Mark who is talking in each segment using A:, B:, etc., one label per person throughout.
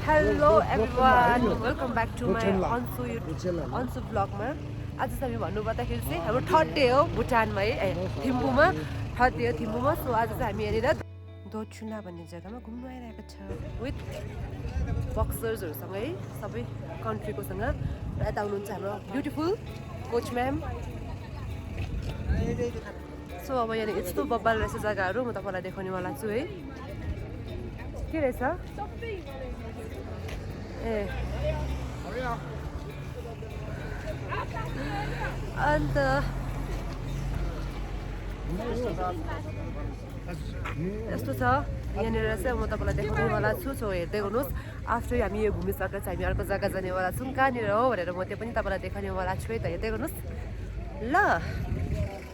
A: Hello everyone, welcome back to my Ansu vlog मा आज चाहिँ हामी भन्नु पर्दाखेरि चाहिँ हाम्रो थर्ड डे हो भुटानमा है थिम्पूमा थर्ड डे हो थिम्पूमा सो आज चाहिँ हामी यहाँनिर दोचुला भन्ने जग्गामा घुम्नु आइरहेको छ विथ बक्सर्सहरुसँग है सबै कन्ट्रीकोसँग र यता हुनुहुन्छ हाम्रो ब्युटिफुल कोच म्याम सो अब यहाँ यस्तो बब्बाल रहेछ जग्गाहरू म तपाईलाई देखाउनेवाला छु है के रहेछ अन्त यस्तो छ यहाँनिर चाहिँ म तपाईँलाई देखाउनेवाला छु सो हेर्दै गर्नुहोस् आफ्टर हामी यो घुमिसकेर चाहिँ हामी अर्को जग्गा जानेवाला छौँ कहाँनिर हो भनेर म त्यो पनि तपाईँलाई देखाउनेवाला छु है त हेर्दै गर्नुहोस् ल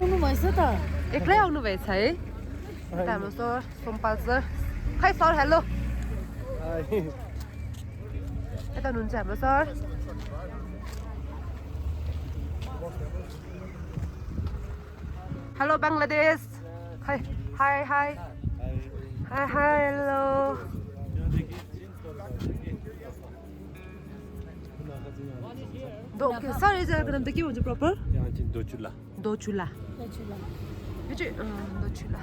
B: आउनुभएछ त
A: एक्लै आउनुभएछ है हाम्रो सर सोमपाल सर खै सर हेलो यता हुनुहुन्छ हाम्रो sir hello Bangladesh high high high high hi hello sir यो जग्गाको नाम त के हुन्छ प्रपर
C: दोचुला
A: दोचुला यो चाहिँ दोचुला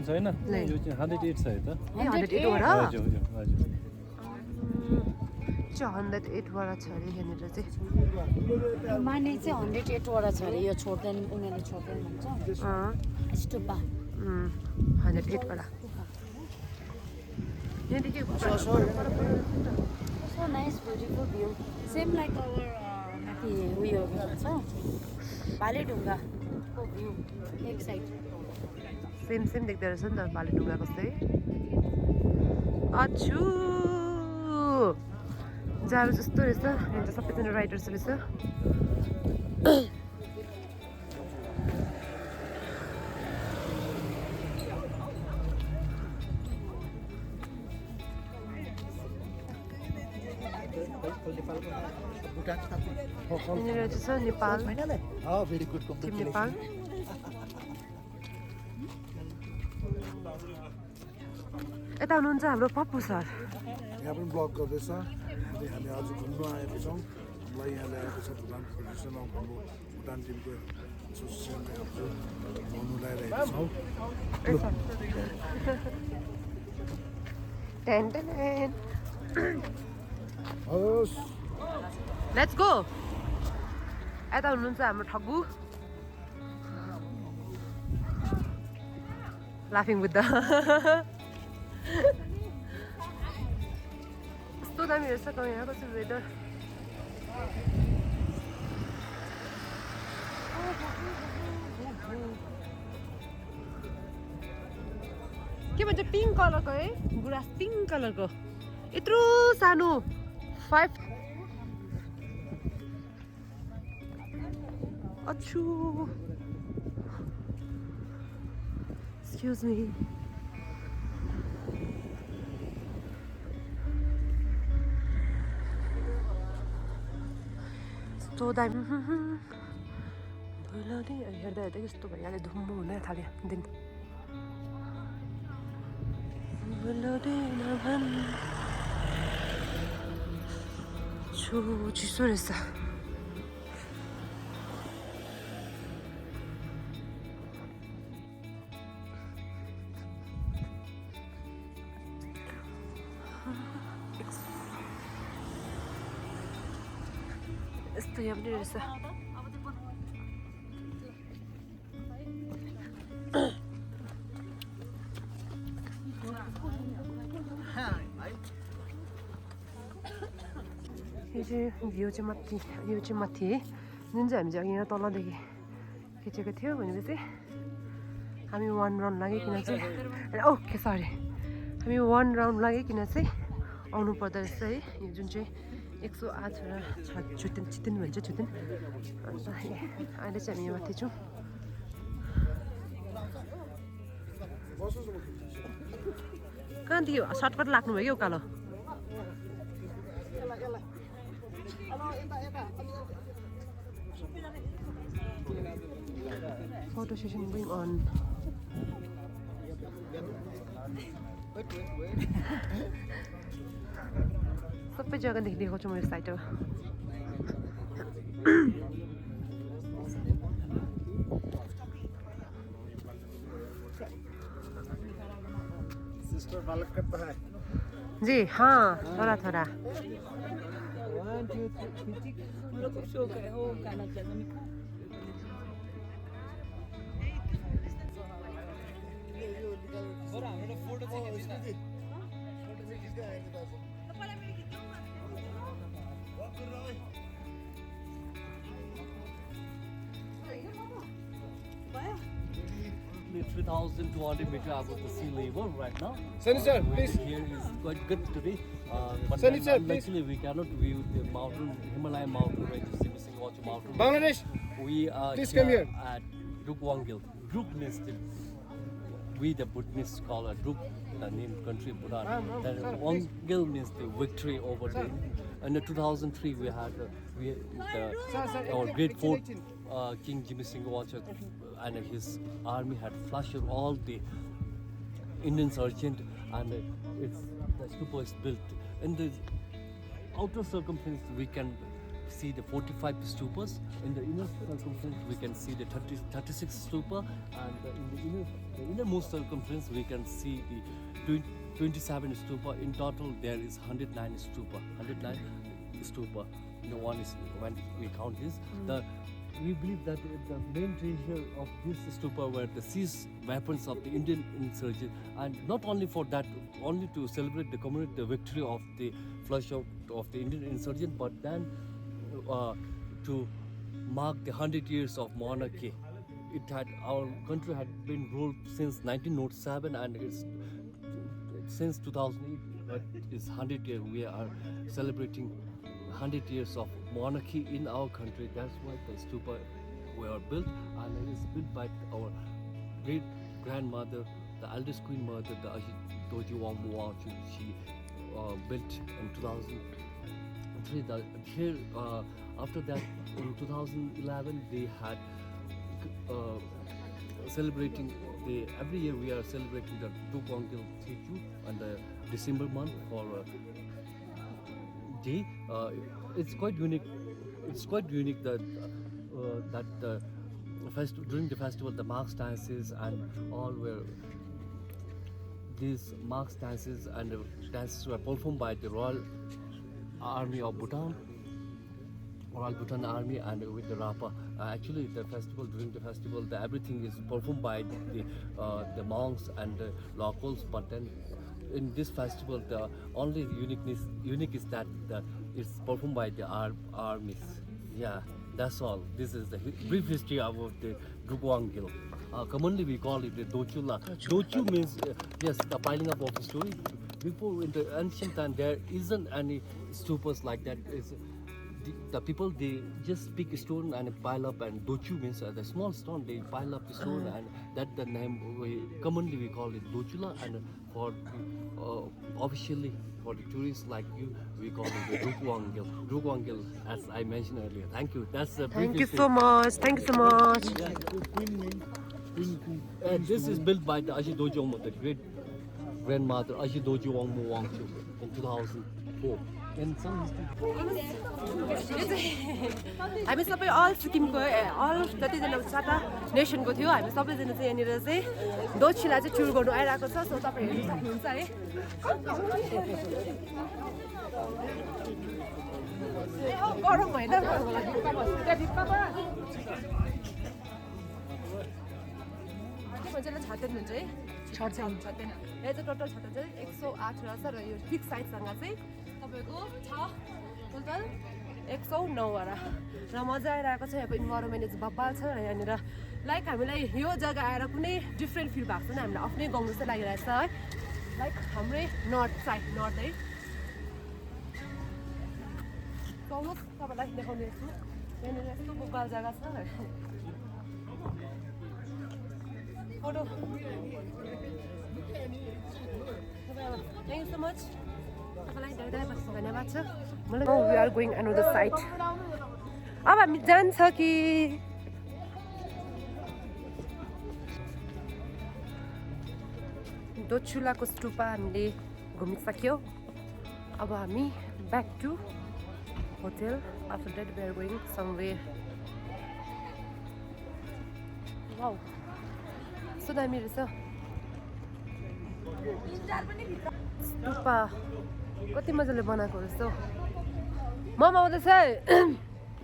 C: छैन यो चाहिँ 108 छ है त
A: 108 वटा
C: हजुर हजुर
A: 108 वटा छ अरे यहाँनिर चाहिँ
B: माने चाहिँ 108 वटा छ अरे यो छोड्दैन उनीहरूले छोड्दैन भन्छ स्टुपा
A: 108 वटा यहाँदेखि
B: So nice, beautiful view. Same like our माथि उयो छ भालेढुङ्गा को भ्यू एक साइड
A: सेम देख्दो रहेछ नि त भालेढुङ्गा कस्तै अछु जाडो जस्तो रहेछ यहाँ त सबैजना राइडर्स रहेछ यहाँनिर चाहिँ छ नेपाल टिम नेपाल यता हुनुहुन्छ हाम्रो पप्पु सर
D: यहाँ पनि ब्लग गर्दैछ अनि हामी आज घुम्न आएको छौँ हामीलाई यहाँ ल्याएको छ भुटान फेडरेसन अफ हाम्रो भुटान टिमको एसोसिएसनले घुम्नु ल्याइरहेको छौँ हवस्
A: लेट्स गो यता हुनुहुन्छ हाम्रो ठग्गु लाफिङ बुद्ध यस्तो दामी रहेछ यहाँको चाहिँ वेदर के भन्छ पिङ्क कलरको है गुराँस पिङ्क कलरको यत्रो सानो 5 Achoo. Excuse me. So दामी हेर्दा यस्तो भइहाल्यो धुम्म हुन थाल्यो दिन चिसो रहेछ यस्तो यहाँ पनि रहेछ यो चाहिँ भ्यू चाहिँ माथि यो चाहिँ माथि है जुन चाहिँ हामी चाहिँ यहाँ तलदेखि खिचेको थियो भनेपछि हामी 1 राउन्ड लागिकन चाहिँ ओके सरी हामी 1 राउन्ड लागिकन चाहिँ आउनु पर्दो रहेछ है यो जुन चाहिँ 108 वटा छुतिन भन्छ छुतिन अन्त अहिले चाहिँ हामी यहाँ माथि छौँ कहाँदेखि सर्टकट लाग्नुभयो कि उकालो photo session going on. सबै जग्गा देखाउँछु म यो साइटमा
D: सिस्टर बालक करता है
A: जी हाँ थोड़ा थोड़ा
E: Roughly 3,200 meters above the sea level right now.
D: Senator, please.
E: Here is quite good today. But
D: Senator, please.
E: actually we cannot view the mountain, Himalayan mountain range, Simising Watch mountain.
D: Bangladesh.
E: We are
D: Please come here.
E: at Drukgyal. Druk means we the Buddhists call it Druk, the name country Bhutan. Then Wangil means the victory over the. In the 2003 we had our great fort King Jimmy Singh Watcher and his army had flushed all the Indian insurgent and the stupa is built. In the outer circumference we can see the 45 stupas. In the inner circumference we can see the 36 stupa, and in the innermost circumference we can see the 27 stupa. In total there is 109 stupa. 109 stupa. One is when we count this. We believe that the main treasure of this stupa were the seized weapons of the Indian insurgents, and not only for that, only to celebrate the community, the victory of the flush out of the Indian insurgent, but then to mark the 100 years of monarchy. Our country had been ruled since 1907, and it's since 2008. It's 100 years. We are celebrating 100 years of monarchy in our country. That's why the stupa were built, and it is built by our great grandmother, the eldest queen mother, the Doji Wangmu Wangchu. She built in 2003. Here, after that, in 2011, they had celebrating every year we are celebrating the Drukgyal Teju on the December month for day. It's quite unique. It's quite unique that during the festival the marks dances and all were these marks dances and dances were performed by the Royal Army of Bhutan. Royal Bhutan Army and with the Rapa. Actually, during the festival, everything is performed by the monks and the locals. But then, in this festival, the only unique is that it's performed by the armies. Yeah, that's all. This is the brief history about the Drukgyal. Commonly, we call it the Dochula. Dochu means yes, the piling up of the story. Before in the ancient time, there isn't any stupas like that. The people, they just pick a stone and pile up, and dochu means the small stone, they pile up the stone, and that the name commonly we call it dochula, and for officially for the tourists like you we call it the Drukgyal, as I mentioned earlier. Thank you. That's the
A: Thank you so much. Thank you so much.
E: And this is built by the Aji Doji, the great grandmother Aji Doji Wangmu Wangchu in 2004.
A: हामी सबै all सिक्किमको all जतिजना साता नेसनको थियो हामी सबैजना चाहिँ यहाँनिर चाहिँ दोछिला चाहिँ टुर गर्नु आइरहेको छ। सो तपाईँ हेर्नु सक्नुहुन्छ है। गरम होइन मजाले छातेन हुन्छ है। छातेन यहाँ चाहिँ टोटल छातेन चाहिँ 108 रहेछ र यो फिक्स साइजसँग चाहिँ तपाईँको छ टोटल 109 वटा र मजा आइरहेको छ। यहाँको इन्भाइरोमेन्ट चाहिँ बब्बाल छ र यहाँनिर लाइक हामीलाई यो जग्गा आएर कुनै डिफ्रेन्ट फिल भएको छैन। हामीलाई आफ्नै गाउँ जस्तै लागिरहेको छ है। लाइक हाम्रै नर्थ है। चल्नुहोस् तपाईँलाई देखाउने छु। यहाँनिर यस्तो बब्बाल जग्गा छ। Photo thank you so much. तपाईँलाई धेरै धन्यवाद छ। We are going another side. अब हामी जान्छ कि दोचुलाको स्टुपा हामीले घुमिसक्यो अब हामी back to hotel after that we are going somewhere wow so दामी रहेछ स्टुपा कति मजाले बनाएको रहेछ ममा आउँदैछ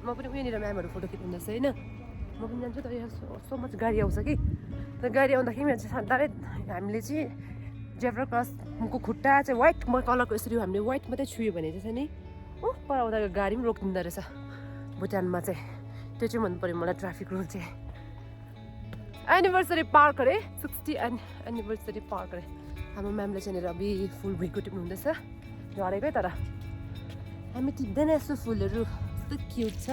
A: म पनि उयोनिर म्यामहरू फोटो खिच्नु हुँदैछ होइन म पनि जान्छु त यहाँ सो मच गाडी आउँछ कि त गाडी आउँदाखेरि डाइरेक्ट हामीले चाहिँ जेब्रा क्रसको खुट्टा चाहिँ व्हाइट कलरको यसरी हामीले व्हाइट मात्रै छुयो भने चाहिँ नि पर आउँदा गाडी पनि रोकिदिँदो रहेछ भुटानमा चाहिँ त्यो चाहिँ मन पऱ्यो मलाई ट्राफिक रुल चाहिँ एनिभर्सरी पार्क अरे 60 एनिभर्सरी पार्क अरे हाम्रो म्यामले चाहिँ अबि फुल भुइँको टिप्नु हुँदैछ झरेकै तर हामी टिप्दैन यस्तो फुलहरू यस्तो क्युट छ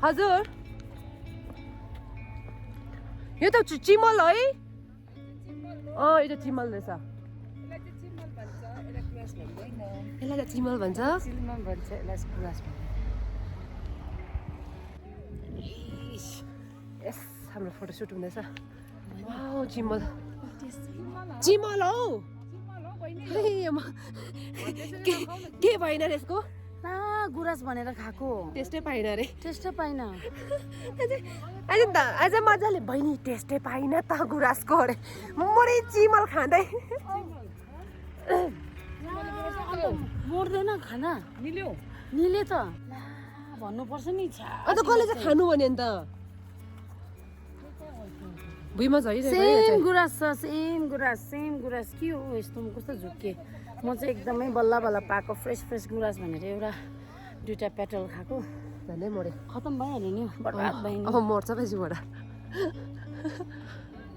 A: हजुर यो त चिमल है यो त चिमल रहेछ यसलाई त चिमल भन्छ यस हाम्रो फोटोसुट हुँदैछ वाउ चिमल चिमल हौ के भएन रे यसको
B: गुराँस भनेर खाएको
A: टेस्टै पाइन रे
B: टेस्टै पाइन
A: आज मजाले बहिनी टेस्टै पाइन त गुराँसको अरे मरै चिमल खाँदै
B: मर्दैन खाना निले त भन्नुपर्छ नि
A: अन्त कसले चाहिँ खानु भने अन्त भुइँमा
B: सेम गुराँस छ सेम गुराँस के हो यस्तो कस्तो झुक्के म चाहिँ एकदमै बल्ल बल्ल पाएको फ्रेस गुराँस भनेर एउटा दुईटा पेटल खाएको
A: झन्डै मऱ्यो
B: खतम भइहाल्यो नि बर्बाद भयो नि
A: अब मर्छ पछिबाट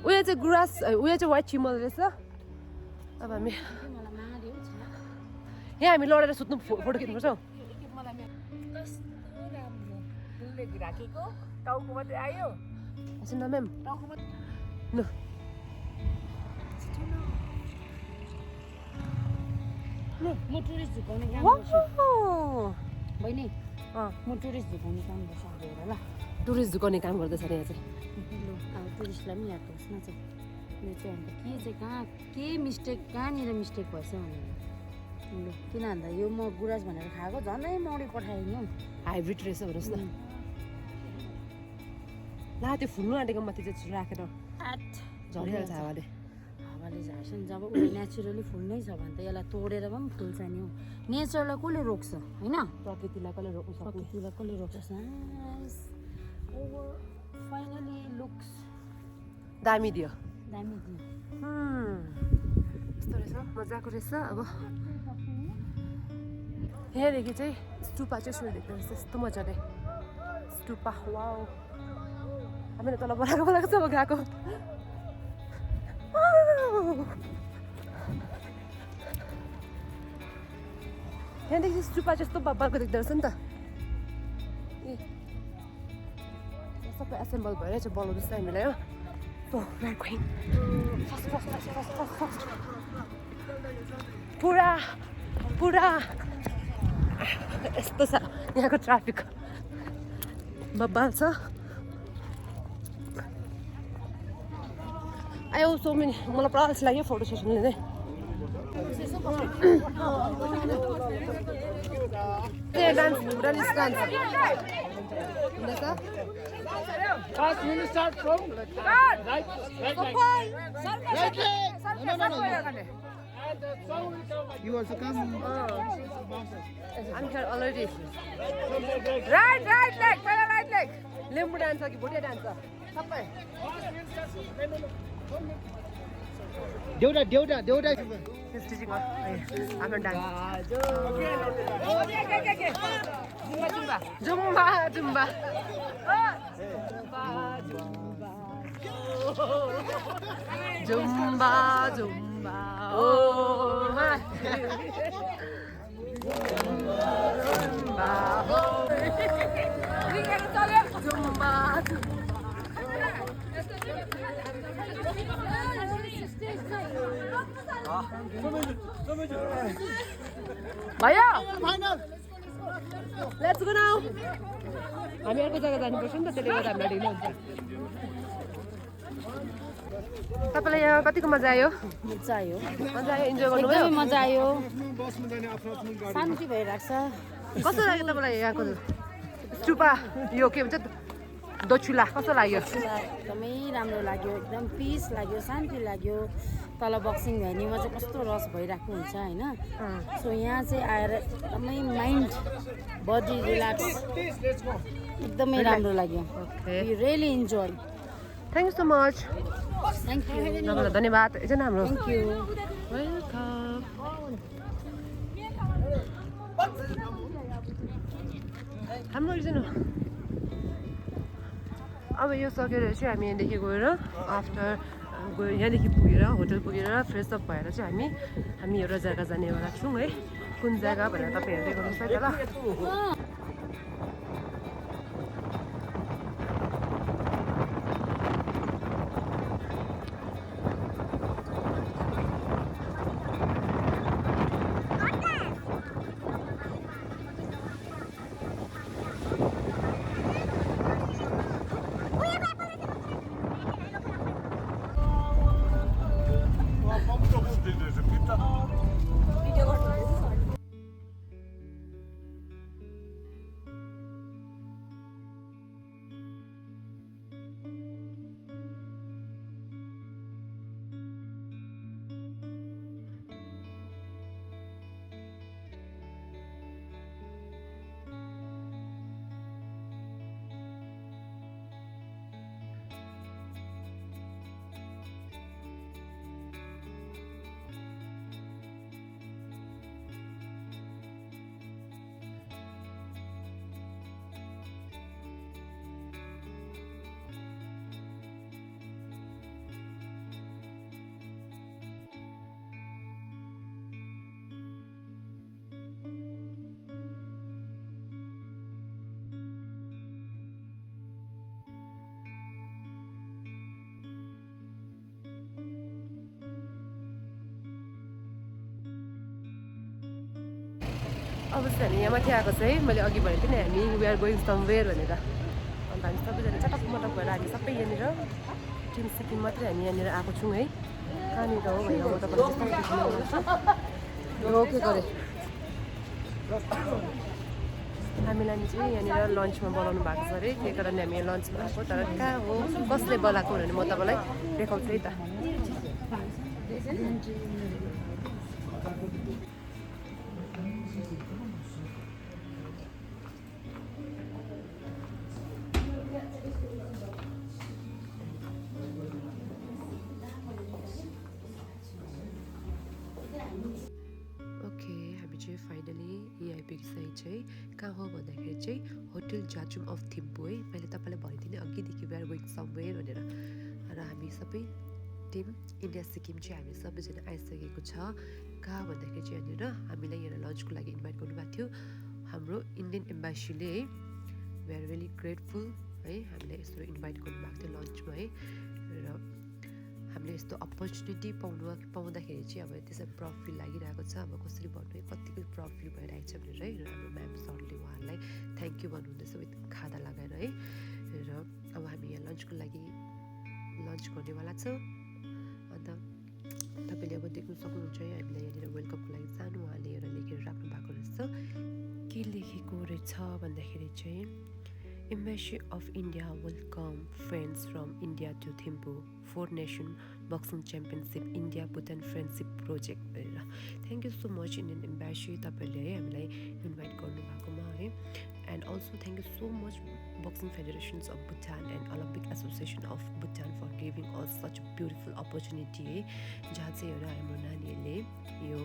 A: उयो चाहिँ गुराँस उयो चाहिँ व्हाइट चिमल रहेछ अब हामी यहाँ हामी लडेर सुत्नु फोटो खिच्नुपर्छ हौ सुन्दा म्याम ल
B: म टुरिस्ट झुकाउने काम गर्छु बहिनी म टुरिस्ट झुकाउने काम गर्छु हेर ल
A: टुरिस्ट झुकाउने काम गर्दैछ अरे यहाँ चाहिँ
B: ल अब टुरिस्टलाई पनि याद होस् न चाहिँ यो चाहिँ अन्त के चाहिँ के मिस्टेक कहाँनिर मिस्टेक भएछ भनेर ल किन भन्दा यो म गुराँस भनेर खाएको झन्डै मौडी पठाएँ नि हौ
A: हाइब्रिड रहेछ भन्नुहोस् न ला त्यो फुल्नु आँटेको माथि चाहिँ राखेर झरिहाल्छ हावाले
B: झार्छ नि जब उसले नेचुरली फुल्नै छ भने त यसलाई तोडेर पनि फुल्छ नि हौ नेचरलाई कसले रोक्छ होइन
A: प्रकृतिलाई कसले रोक्नु सक्छ
B: प्रकृतिलाई कसले रोक्छ फाइनली लुक्स
A: दामी दियो यस्तो रहेछ मजाको रहेछ अब यहाँदेखि चाहिँ स्टुपा चाहिँ सुरु देख्दो रहेछ यस्तो मजाले स्टुपा वाउ हामीले तल बोलाएको छ अब गएको यहाँदेखि स्टुपा चाहिँ यस्तो बाबाको देख्दो रहेछ नि त ए सबै एसेम्बल भएर चाहिँ बोलाउँदैछ हामीलाई हो पुरा यस्तो छ यहाँको ट्राफिक बब्बाल छ आयो सो मेनी मलाई पुरा अल्छी लाग्यो फोटो सेसन लिँदै dance
D: You also come.
A: I'm here already. Right leg, पहिला right leg. लिम्बू डान्स कि भोटिया डान्स सबै
F: देउडा
A: स्टिचिङ आफ्नो डान्स जुम्बा ओ भैया लेट्स गो नाउ हामी अर्को जग्गा जानुपर्छ नि त त्यसले गर्दा हामीलाई ढिलो हुन्छ तपाईँलाई यहाँ कतिको मजा आयो
B: मजा आयो
A: इन्जोय गर्नुभयो
B: एकदमै मजा आयो शान्ति भइरहेको छ
A: कस्तो लाग्यो तपाईँलाई यहाँको स्टुपा यो के भन्छ दोचुला कस्तो लाग्यो
B: एकदमै राम्रो लाग्यो एकदम पिस लाग्यो शान्ति लाग्यो तल बक्सिङ भ्यालीमा चाहिँ कस्तो रस भइरहेको हुन्छ होइन सो यहाँ चाहिँ आएर एकदमै माइन्ड बडी रिल्याक्स एकदमै राम्रो लाग्यो we really enjoy
A: thank you so much
B: thank you
A: तपाईँलाई धन्यवाद एकजना हाम्रो
B: थ्याङ्क यू
A: वेलकम हाम्रो एकजना अब यो सकेर चाहिँ हामी यहाँदेखि गएर आफ्टर गयो यहाँदेखि पुगेर होटल पुगेर फ्रेस अप भएर चाहिँ हामी एउटा जग्गा जानेवाला छौँ है कुन जग्गा भनेर तपाईँ हेर्दै गर्नुहोस् है त ल अब चाहिँ हामी यहाँ माथि आएको चाहिँ मैले अघि भनेको थिएँ नि हामी वी आर गोइङ समवेयर भनेर अन्त हामी सबैजना चटक मटक भएर हामी सबै यहाँनिर टिम सिक्किम मात्रै हामी यहाँनिर आएको छौँ है कहाँनिर हो भनेर म तपाईँलाई हो के गरेँ हामीलाई चाहिँ यहाँनिर लन्चमा बोलाउनु भएको छ अरे त्यही कारण हामी यहाँ लन्चमा आएको तर कहाँ हो कसले बोलाएको भने म तपाईँलाई देखाउँछु है त फाइनली यहाँ आइपुगिसकेको चाहिँ कहाँ हो भन्दाखेरि चाहिँ होटल जाचुङ अफ थिम्पू है मैले तपाईँलाई भनिदिएँ अघिदेखि वी आर गोइङ समवेयर भनेर र हामी सबै टिम इन्डिया सिक्किम चाहिँ हामी सबैजना आइसकेको छ कहाँ भन्दाखेरि चाहिँ यहाँनिर हामीलाई यहाँ लन्चको लागि इन्भाइट गर्नुभएको थियो हाम्रो इन्डियन एम्बेसीले है वी आर रियली ग्रेटफुल है हामीलाई यस्तो इन्भाइट गर्नुभएको थियो लन्चमा है र हामीले यस्तो अपर्च्युनिटी पाउँदाखेरि चाहिँ अब त्यसै प्राउड फिल लागिरहेको छ अब कसरी भन्नु कतिको प्राउड फिल भइरहेको छ भनेर है र हाम्रो म्याम सरले उहाँहरूलाई थ्याङ्क यू भन्नुहुँदैछ विथ खादा लगाएर है र अब हामी यहाँ लन्चको लागि लन्च गर्नेवाला छ अन्त तपाईँले अब देख्नु सक्नुहुन्छ है हामीलाई यहाँनिर वेलकमको लागि सानो उहाँले एउटा लेखेर राख्नु भएको रहेछ के लेखेको रहेछ भन्दाखेरि चाहिँ Embassy of India welcome friends from India to Thimphu 4 Nation Boxing Championship India Bhutan Friendship Project भनेर thank you so much Indian embassy तपाईँले है हामीलाई इन्भाइट गर्नुभएकोमा है and also thank you so much boxing federations of Bhutan and Olympic association of Bhutan for giving us such beautiful opportunity है जहाँ चाहिँ एउटा हाम्रो नानीहरूले यो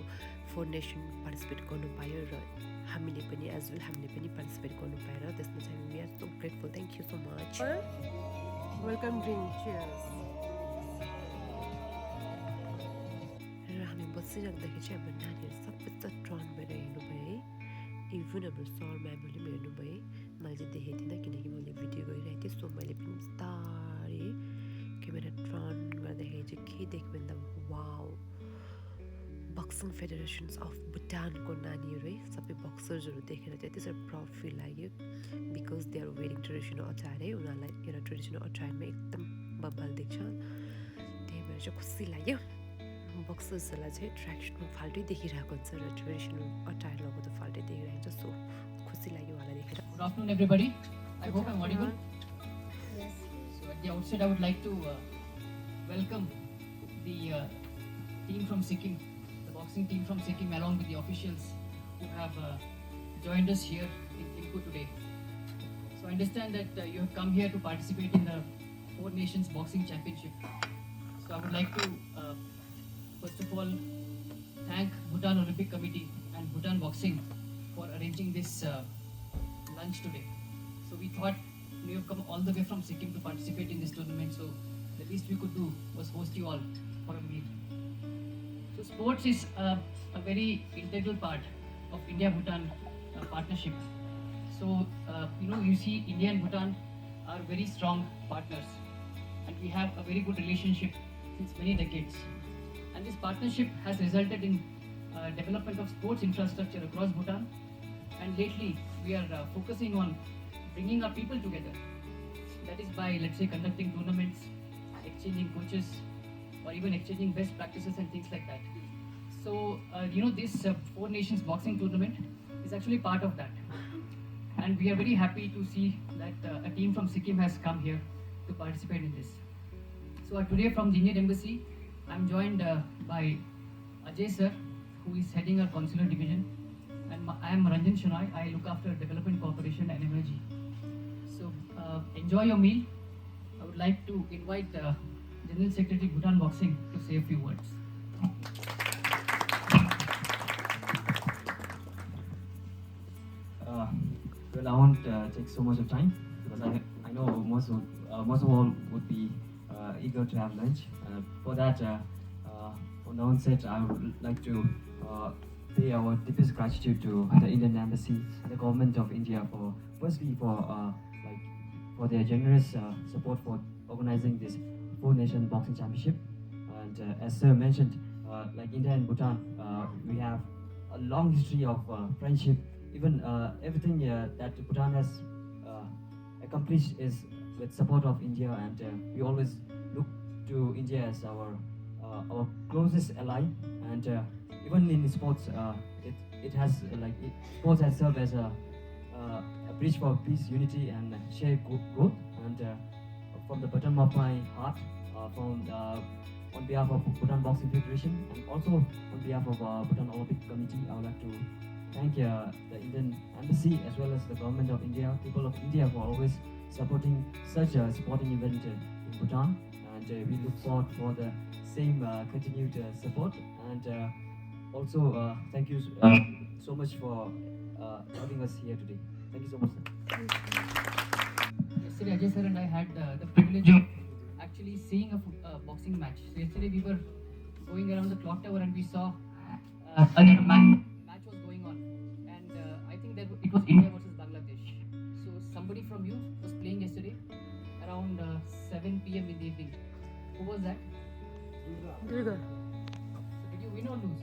A: 4 नेसन पार्टिसिपेट गर्नु पायो र हामीले पनि एज वेल हामीले पनि पार्टिसिपेट गर्नु पाएर त्यसमा चाहिँ we are so grateful thank you so much welcome drink cheers र हामी बसिराख्दाखेरि चाहिँ हाम्रो नानीहरू सबै त टर्न भएर हेर्नुभयो है इभन हाम्रो सर म्यामहरूले पनि हेर्नुभयो मैले चाहिँ देखेको थिइनँ किनकि मैले भिडियो गरिरहेको थिएँ सो मैले पनि बिस्तारै क्यामेरा टर्न गर्दाखेरि चाहिँ के देख्यो भने त वाउ बक्सिङ फेडरेसन्स अफ भुटानको नानीहरू है सबै बक्सर्सहरू देखेर चाहिँ त्यसरी प्राउड फिल लाग्यो because they are wearing traditional attire है उनीहरूलाई एउटा ट्रेडिसनल अटायरमा एकदम बब्बाल देख्छ त्यही भएर चाहिँ खुसी लाग्यो बक्सर्सहरूलाई चाहिँ ट्रेडिसनल फाल्टै देखिरहेको हुन्छ र ट्रेडिसनल अटायर लगाउँदा फाल्टै देखिरहेको हुन्छ सो खुसी लाग्यो उहाँलाई देखेर
G: Good afternoon, everybody. I hope I'm audible.
B: Yes.
G: So, at the outset, I would like to welcome the team from Sikkim, the boxing team from Sikkim, along with the officials who have joined us here in Thimphu today. So, I understand that you have come here to participate in the Four Nations Boxing Championship. So, I would like to, first of all, thank Bhutan Olympic Committee and Bhutan Boxing for arranging this lunch today. So we thought you have come all the way from Sikkim to participate in this tournament, so the least we could do was host you all for a meal. So sports is a very integral part of India-Bhutan partnership. So you see India and Bhutan are very strong partners, and we have a very good relationship since many decades. And this partnership has resulted in development of sports infrastructure across Bhutan. And lately, we are focusing on bringing our people together. That is by, let's say, conducting tournaments, exchanging coaches, or even exchanging best practices and things like that. So, this Four Nations boxing tournament is actually part of that. And we are very happy to see that a team from Sikkim has come here to participate in this. So, today from the Indian Embassy, I'm joined by Ajay sir, who is heading our consular division. And I am Ranjan Shenoy. I look after development cooperation and energy. So enjoy your meal. I would like to invite General Secretary Bhutan Boxing to say a few words.
H: Well, I won't take so much of time because I know most of all would be eager to have lunch. For that, on the onset, I would like to pay our deepest gratitude to the Indian Embassy and the government of India for their generous support for organizing this Four Nation Boxing Championship. And as Sir mentioned, like India and Bhutan, we have a long history of friendship. Even everything that Bhutan has accomplished is with support of India, and we always look to India as our closest ally. And even in sports, sports has served as a bridge for peace, unity, and shared growth. And from the bottom of my heart, on behalf of Bhutan Boxing Federation and also on behalf of Bhutan Olympic Committee, I would like to thank the Indian Embassy as well as the government of India, people of India, for always supporting such a sporting event in Bhutan. And we look forward for the same continued support. And also, thank you so much for having us here today. Thank you so much, sir.
G: Yesterday, Ajay sir and I had the privilege of actually seeing a boxing match. So yesterday we were going around the clock tower and we saw a match was going on. And I think that it was India versus Bangladesh. So somebody from you was playing yesterday around 7 p.m. in the evening. Who was that?
A: Durga.
G: So did you win or lose?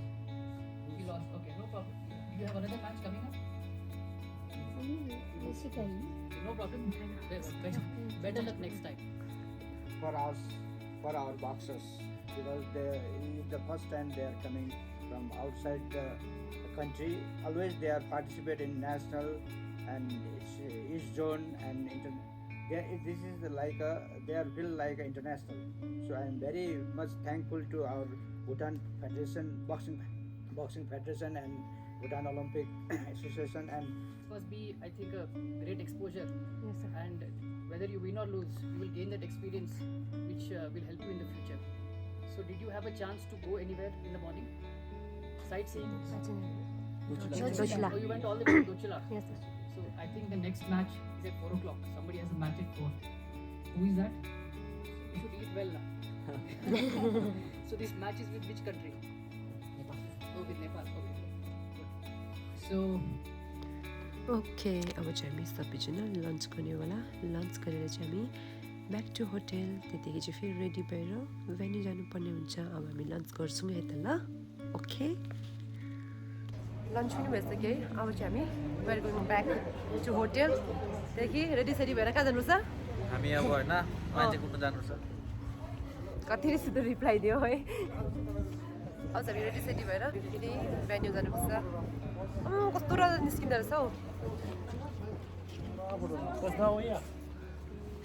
G: You lost. Okay, no problem. Do you have another match coming up? No problem. Better luck next time.
F: For our boxers, because the first time they are coming from outside the country. Always they are participate in national and east zone and this is they are built like international. So I am very much thankful to our Bhutan Federation, Boxing Federation and Bhutan Olympic Association. And
G: It must be, I think, a great exposure.
A: Yes, sir.
G: And whether you win or lose, you will gain that experience, which will help you in the future. So, did you have a chance to go anywhere in the morning? Sightseeing?
A: Dochila.
G: Oh, you went all the way to Dochila.
A: Yes, sir.
G: So, I think the next match is at 4 o'clock. Somebody has a match at 4. Who is that? You should eat well now. So, this match is with which country? Nepal. Oh, with Nepal. Okay. Good. So,
A: okay अब चाहिँ हामी सबैजना lunch गर्नेवाला lunch गरेर चाहिँ हामी back to hotel त्यतिकै चाहिँ फेरि रेडी भएर भेन्यू जानुपर्ने हुन्छ अब हामी लन्च गर्छौँ है त ल ओके लन्च पनि भइसक्यो है अब चाहिँ हामी we're going back to hotel देखि रेडी सेडी भएर कहाँ जानुपर्छ
F: हामी अब होइन मान्छे कुद्नु जानुपर्छ
A: कति रिसितो रिप्लाई दियो है अब चाहिँ हामी रेडी सेडी भएर फेरि भेन्यू जानुपर्छ कस्तो राम्रो निस्किँदो रहेछ हौ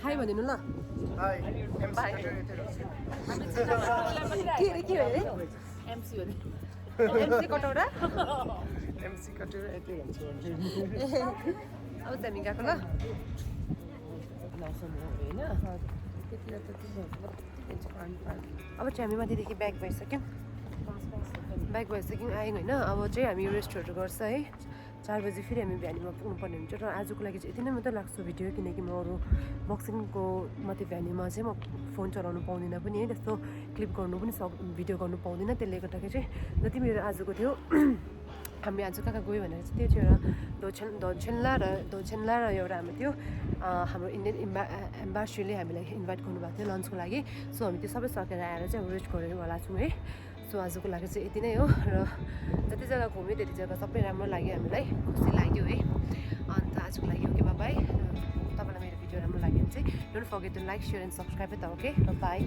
A: हाई भनिदिनु ल
F: हाई
A: बाई के अरे के अरे एमसी हो एमसी कटौरा एमसी कटौरा यति भन्छ अब चाहिँ हामी गएको ल अब चाहिँ हामी माथिदेखि ब्याक भइसक्यौँ आयौँ होइन अब चाहिँ हामी रेस्टहरू गर्छ है 4 बजी फेरि हामी भ्यानीमा पुग्नुपर्ने हुन्छ र आजको लागि चाहिँ यति नै मात्रै लाग्छ भिडियो किनकि म अरू बक्सिङको माथि भ्यानीमा चाहिँ म फोन चलाउनु पाउँदिनँ पनि है त्यस्तो क्लिप गर्नु पनि भिडियो गर्नु पाउँदिनँ त्यसले गर्दाखेरि चाहिँ जति मेरो आजको थियो हामी आज कहाँ गयो भनेर चाहिँ त्यो थियो एउटा दोछेन्ला र एउटा हाम्रो थियो हाम्रो इन्डियन एम्बासीले हामीलाई इन्भाइट गर्नुभएको थियो लन्चको लागि सो हामी त्यो सबै सकेर आएर चाहिँ वेस्ट गरेरवाला छौँ है सो आजको लागि चाहिँ यति नै हो र जति जग्गा घुम्यो त्यति जग्गा सबै राम्रो लाग्यो हामीलाई खुसी लाग्यो है अन्त आजको लागि ओके बाई तपाईँलाई मेरो भिडियो राम्रो लाग्यो भने चाहिँ don't forget to like share and subscribe है त ओके बाई